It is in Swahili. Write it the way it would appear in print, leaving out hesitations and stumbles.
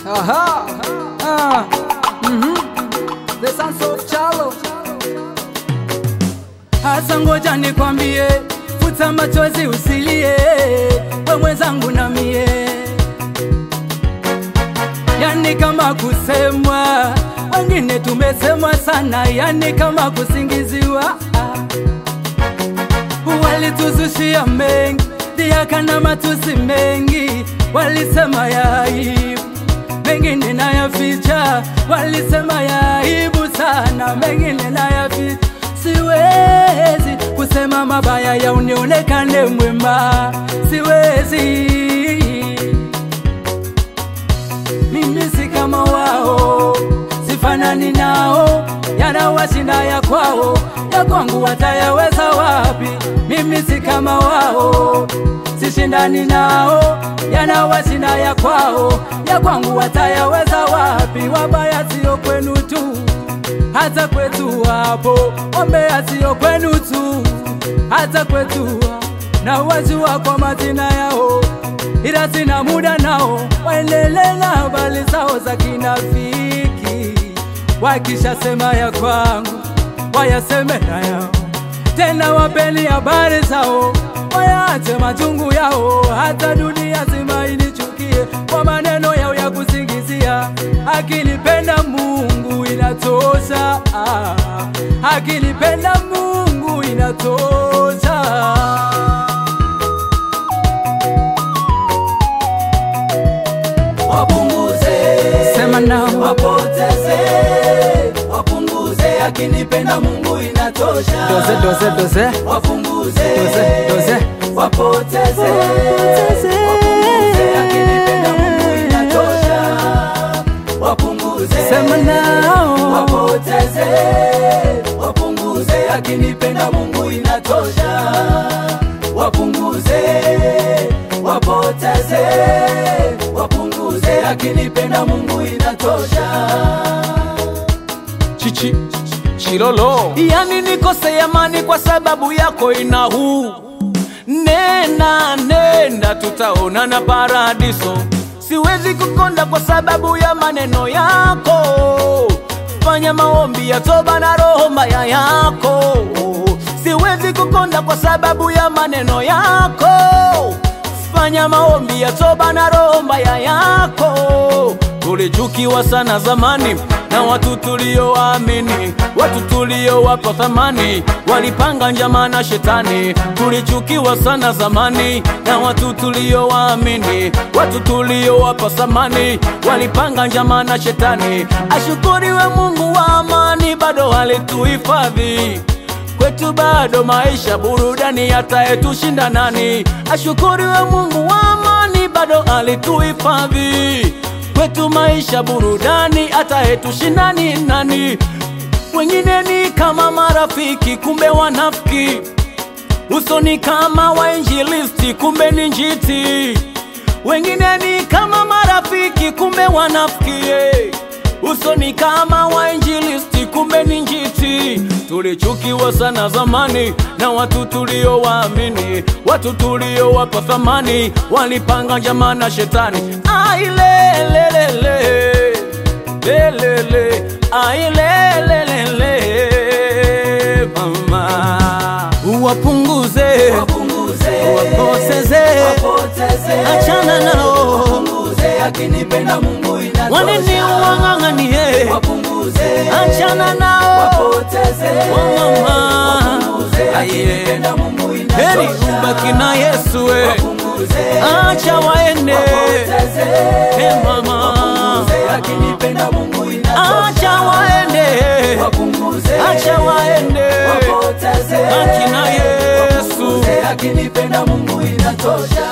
Aha. The Sons of Chalo. Hasa ngoja nikwambie, futa machozi usilie, we mwenzangu na mie. Yani kama kusemwa, wengine tumesemwa sana, yani kama kusingiziwa. Walituzushia mengi, dhihaka na matusi mengi, walisema ya aibu, mengine na ya ficha, walisema ya aibu sana, mengine na ya ficha. Siwezi kusema mabaya ya unionekane mwema, siwezi. Mimi si kama wao, sifanani nao, yanawashinda ya kwao, ya kwangu watayaweza wapi? Mimi si kama wao, sishindani nao, yanawashinda ya kwao, ya kwangu watayaweza wapi? Wabaya sio kwenu tu, hata kwetu wapo. Ombea sio kwenu tu, hata kwetu na wajua kwa majina yao, ila sina muda nao. Waendelee na habari zao za kinafiki, wakisha sema ya kwangu wayaseme na yao. Tena wapeni habari zao, wayache machungu yao, hata dunia zima inichukie kwa maneno yao ya kusingizia. Akinipenda Mungu inatosha, akinipenda Mungu inatosha. Wapunguze, sema nao, wapoteze, wapunguze, akinipenda Mungu inatosha. Doze wapunguze, doze wapoteze, wapunguze, akinipenda Mungu inatosha. Wapunguze, sema nao, wapoteze, wapunguze, akinipenda Mungu inatosha. Wapunguze, wapoteze, wapunguze, akinipenda Mungu inatosha. Chichi Chilolo, yani nikose amani kwa sababu yako inahu. Nenda tutaonana paradiso. Siwezi kukonda kwa sababu ya maneno yako. Fanya maombi ya toba na roho mbaya yako. Siwezi kukonda kwa sababu ya maneno yako. Fanya maombi ya toba na roho mbaya yako. Tulichukiwa sana zamani na watu tulioamini, watu tuliowapa thamani, walipanga njama na shetani. Tulichukiwa sana zamani na watu tulioamini, watu tuliowapa thamani, walipanga njama na shetani. Ashukuriwe Mungu wa amani, bado alituhifadhi. Kwetu bado maisha burudani, atayetushinda nani? Ashukuriwe Mungu wa amani, bado alituhifadhi. Kwetu maisha burudani, atayetushinda ni nani? Wengine ni kama marafiki, kumbe wanafiki. Uso ni kama wainjilisti, kumbe ni njiti. Wengine ni kama marafiki, kumbe wanafiki. Uso ni kama wainjilisti, kumbe ni njiti. Tulichukiwa sana zamani na watu tuliowaamini, watu tuliowapa thamani, walipanga njama na shetani. Ai lelelele, lelele, ai lelelele, mama. Wapunguze, wapoteze, achana nao. Wapunguze, akinipenda Mungu inatosha. Wanini uwang'ang'anie, wapunguze, achana nao. wapoteze, mama, wapunguze, akinipenda Mungu inatosha. heri ubaki na Yesu we. Wapunguze, Acha waende, wapoteze, mama, wapunguze, akinipenda Mungu inatosha. acha waende, Wapunguze, acha waende, wapoteze, baki na Yesu. wapunguze, akinipenda Mungu inatosha.